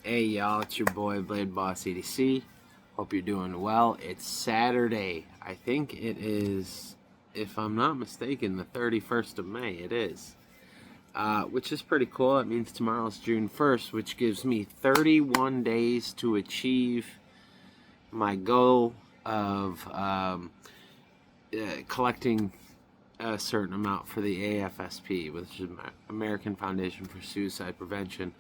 Hey y'all, it's your boy Blade Boss EDC. Hope you're doing well. It's Saturday. I think it is, if I'm not mistaken, the 31st of May. It is. Which is pretty cool. It means tomorrow's June 1st, which gives me 31 days to achieve my goal of collecting a certain amount for the AFSP, which is American Foundation for Suicide Prevention.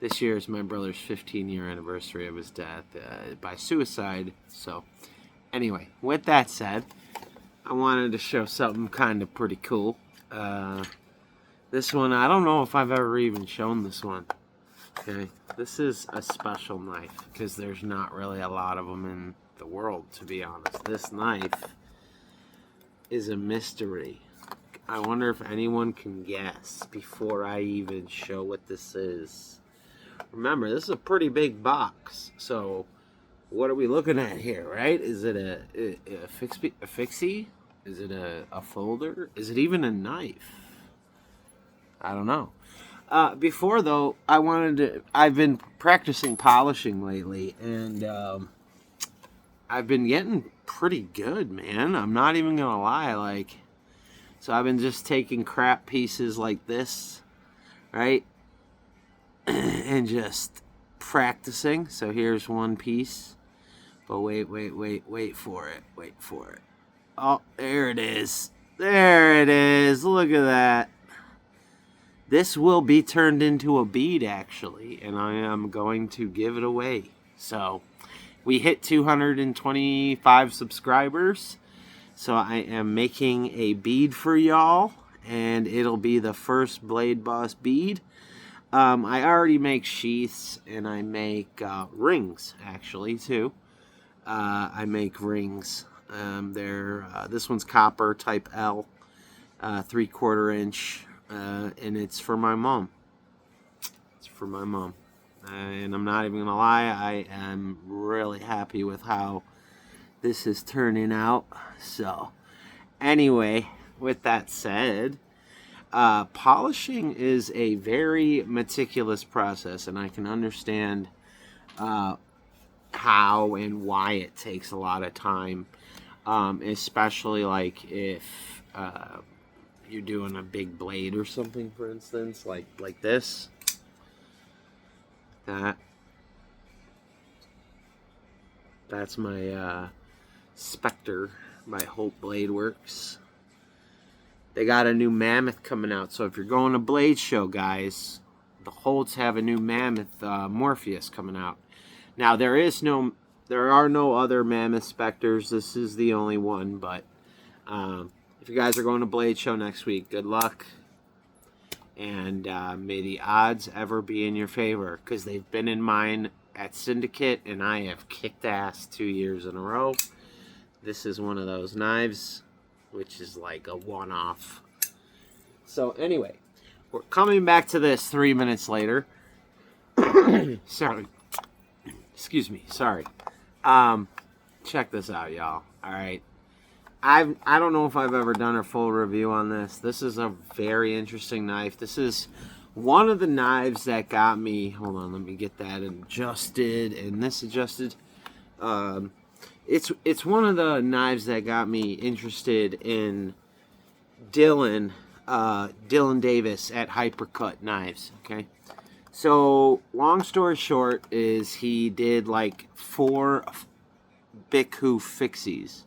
This year is my brother's 15-year anniversary of his death by suicide. So, anyway, with that said, I wanted to show something kind of pretty cool. This one, I don't know if I've ever even shown this one. Okay, this is a special knife because there's not really a lot of them in the world, to be honest. This knife is a mystery. I wonder if anyone can guess before I even show what this is. Remember, this is a pretty big box, so what are we looking at here, right? Is it a fixie? Is it a folder? Is it even a knife? I don't know. Before, though, I've been practicing polishing lately, and I've been getting pretty good, man. I'm not even gonna lie, so I've been just taking crap pieces like this, right? And just practicing. So here's one piece. But wait for it. Wait for it. Oh, there it is. There it is. Look at that. This will be turned into a bead, actually, and I am going to give it away. So we hit 225 subscribers. So I am making a bead for y'all, and it'll be the first Blade Boss bead. I already make sheaths, and I make rings, actually, too. I make rings. This one's copper, type L, 3/4 inch, and it's for my mom. It's for my mom. And I'm not even going to lie, I am really happy with how this is turning out. So, anyway, with that said, polishing is a very meticulous process, and I can understand how and why it takes a lot of time, especially like if you're doing a big blade or something, for instance, like this. That's my Spectre by Hope Blade Works. They got a new Mammoth coming out, so if you're going to Blade Show, guys, the Holts have a new Mammoth Morpheus coming out. Now there are no other Mammoth Spectres. This is the only one, but if you guys are going to Blade Show next week, good luck, and may the odds ever be in your favor, because they've been in mine at Syndicate, and I have kicked ass 2 years in a row. This is one of those knives, which is like a one-off. So anyway, we're coming back to this 3 minutes later. Sorry. Excuse me. Sorry. Check this out, y'all. All right. I don't know if I've ever done a full review on this. This is a very interesting knife. This is one of the knives that got me. Hold on, let me get that adjusted and this adjusted. It's one of the knives that got me interested in Dylan Davis at Hypercut Knives. Okay, so long story short is he did like 4 Biku fixies.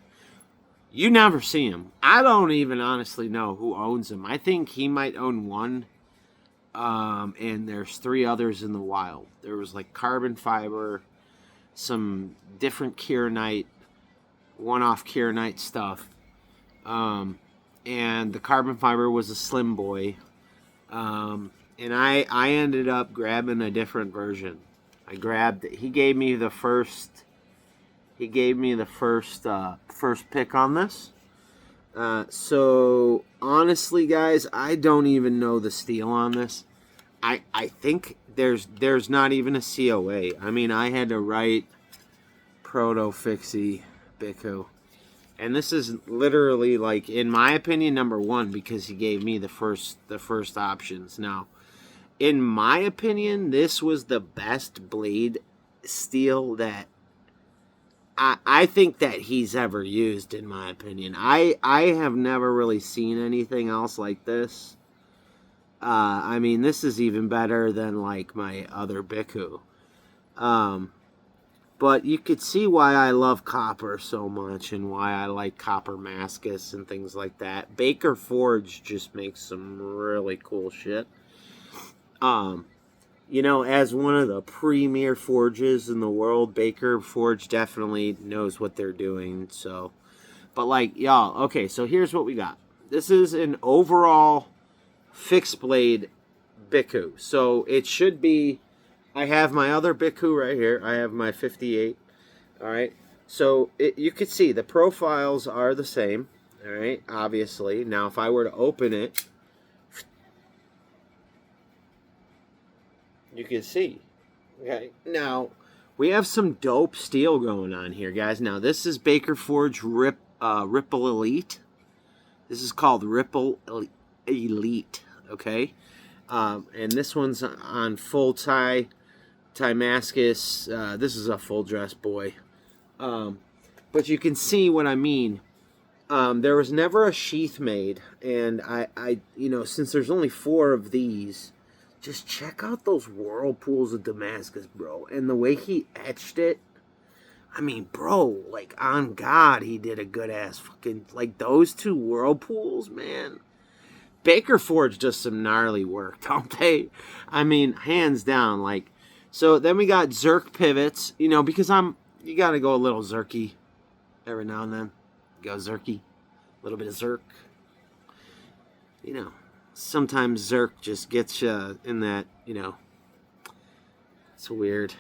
You never see him. I don't even honestly know who owns him. I think he might own one. And there's 3 others in the wild. There was like carbon fiber, some different kieranite, one-off kieranite stuff. And the carbon fiber was a Slim Boy. And I ended up grabbing a different version. He gave me the first first pick on this. So honestly, guys, I don't even know the steel on this. I think there's not even a COA. I mean, I had to write Proto Fixie Biku. And this is literally, like, in my opinion, number 1, because he gave me the first options. Now, in my opinion, this was the best blade steel that I think that he's ever used, in my opinion. I have never really seen anything else like this. I mean, this is even better than, like, my other Biku. But you could see why I love copper so much and why I like copper mascus and things like that. Baker Forge just makes some really cool shit. You know, as one of the premier forges in the world, Baker Forge definitely knows what they're doing. So, but like, y'all, okay, so here's what we got. This is an overall fixed blade Biku. So it should be, I have my other Biku right here. I have my 58. All right. So you could see the profiles are the same. All right. Obviously. Now, if I were to open it, you can see. Okay. Now, we have some dope steel going on here, guys. Now, this is Baker Forge Ripple Elite. This is called Ripple Elite. Okay. And this one's on full Timascus. This is a full dress boy. But you can see what I mean. There was never a sheath made, and I you know, since there's only 4 of these, just check out those whirlpools of Damascus, bro. And the way he etched it, I mean, bro, like, on God, he did a good ass fucking, like, those 2 whirlpools, man. Baker Forge does some gnarly work, don't they? I mean, hands down, like. So then we got Zerk pivots, you know, because you got to go a little Zerky every now and then. Go Zerky. A little bit of Zerk. You know, sometimes Zerk just gets you in that, you know, it's weird.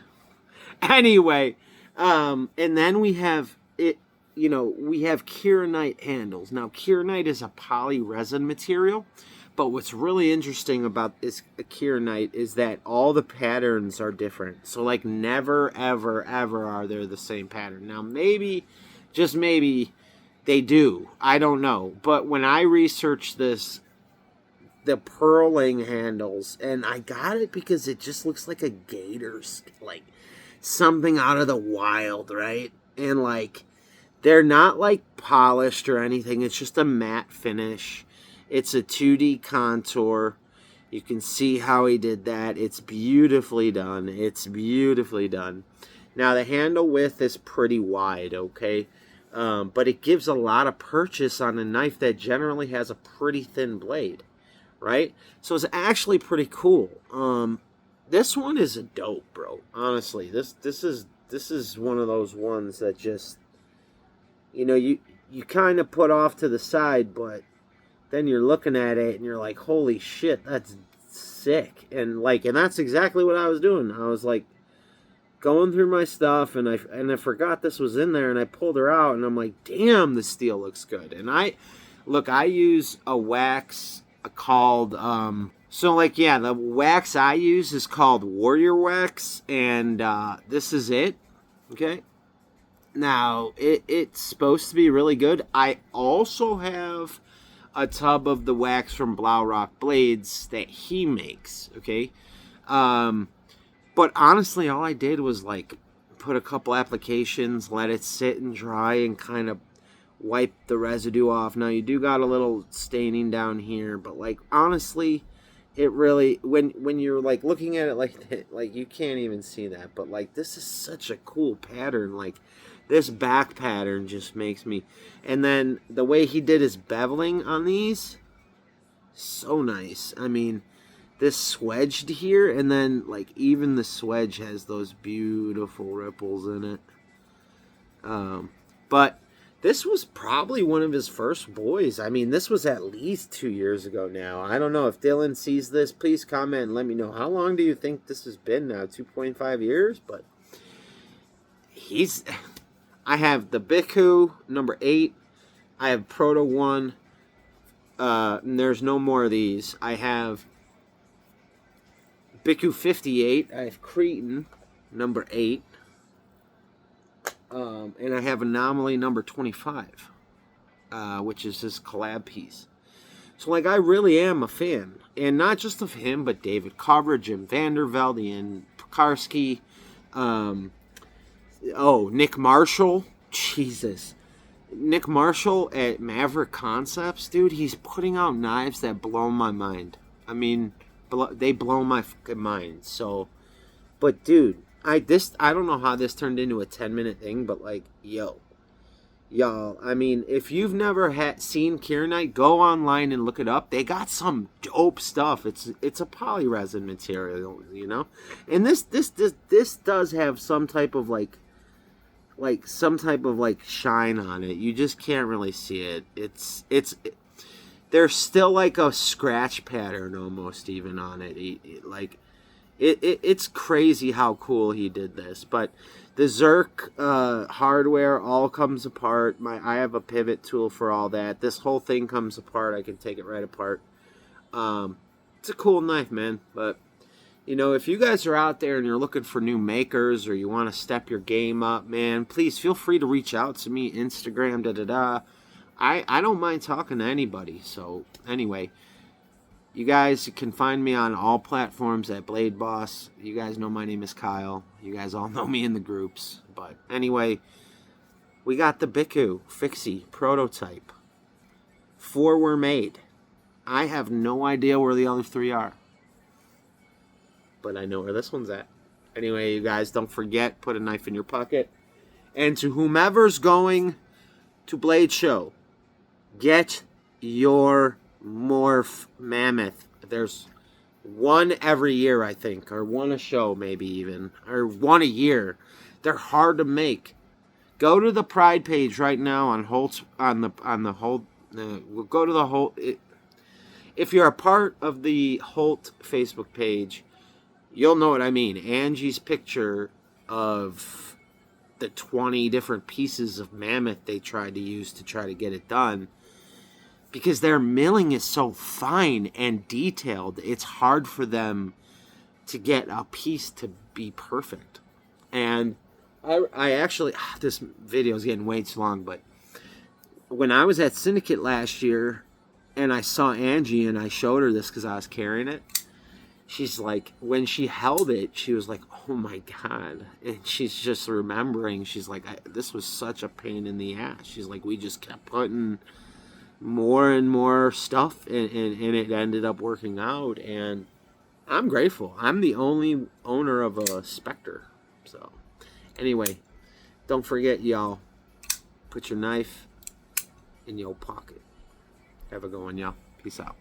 Anyway, and then we have it, you know, we have Kieranite handles. Now, Kieranite is a poly resin material, but what's really interesting about this Kieranite is that all the patterns are different. So, like, never, ever, ever are there the same pattern. Now, maybe, just maybe, they do. I don't know. But when I researched this, the purling handles, and I got it because it just looks like a gator's, like, something out of the wild, right? And, like, they're not, like, polished or anything. It's just a matte finish. It's a 2D contour. You can see how he did that. It's beautifully done. It's beautifully done. Now, the handle width is pretty wide, okay? But it gives a lot of purchase on a knife that generally has a pretty thin blade, right? So it's actually pretty cool. This one is a dope, bro. Honestly, this is one of those ones that just, you know, you kind of put off to the side, but then you're looking at it and you're like, holy shit, that's sick. And like, and that's exactly what I was doing. I was like going through my stuff, and I forgot this was in there, and I pulled her out, and I'm like, damn, the steel looks good. And I use a wax called so, like, yeah, the wax I use is called Warrior Wax, and this is it. Okay. Now, it's supposed to be really good. I also have a tub of the wax from Blaurock Blades that he makes, okay? But honestly, all I did was, like, put a couple applications, let it sit and dry, and kind of wipe the residue off. Now, you do got a little staining down here, but, like, honestly, it really, when you're, like, looking at it like that, like, you can't even see that. But, like, this is such a cool pattern. Like, this back pattern just makes me... And then the way he did his beveling on these, so nice. I mean, this swedged here, and then, like, even the swedge has those beautiful ripples in it. But this was probably one of his first boys. I mean, this was at least 2 years ago now. I don't know if Dylan sees this. Please comment and let me know. How long do you think this has been now? 2.5 years? But he's... I have the Biku, number 8. I have Proto 1. And there's no more of these. I have Biku 58. I have Cretan, number 8. And I have Anomaly number 25, which is this collab piece. So, like, I really am a fan. And not just of him, but David Carver, Jim Vandervelde, and Pekarsky. Nick Marshall. Jesus. Nick Marshall at Maverick Concepts, dude, he's putting out knives that blow my mind. I mean, they blow my fucking mind. So, but dude, I don't know how this turned into a 10-minute thing, but like, y'all, I mean, if you've never seen Kieranite, go online and look it up. They got some dope stuff. It's a polyresin material, you know, and this does have some type of like shine on it. You just can't really see it. There's still like a scratch pattern almost even on it. It's crazy how cool he did this. But the Zerk hardware all comes apart. I have a pivot tool for all that. This whole thing comes apart. I can take it right apart. It's a cool knife, man. But you know, if you guys are out there and you're looking for new makers or you want to step your game up, man, please feel free to reach out to me, Instagram, I don't mind talking to anybody. So, anyway, you guys can find me on all platforms at Blade Boss. You guys know my name is Kyle. You guys all know me in the groups. But, anyway, we got the Biku Fixie prototype. 4 were made. I have no idea where the other 3 are. But I know where this one's at. Anyway, you guys, don't forget, put a knife in your pocket. And to whomever's going to Blade Show, get your Morph Mammoth. There's one every year, I think, or one a show, maybe even, or one a year. They're hard to make. Go to the Pride page right now on Holt We'll go to the Holt. If you're a part of the Holt Facebook page, you'll know what I mean. Angie's picture of the 20 different pieces of mammoth they tried to use to try to get it done. Because their milling is so fine and detailed, it's hard for them to get a piece to be perfect. And I actually, this video is getting way too long, but when I was at Syndicate last year and I saw Angie and I showed her this because I was carrying it, she's like, when she held it, she was like, oh my God. And she's just remembering, she's like, this was such a pain in the ass. She's like, we just kept putting more and more stuff and it ended up working out. And I'm grateful. I'm the only owner of a Spectre. So, anyway, don't forget, y'all, put your knife in your pocket. Have a good one, y'all. Peace out.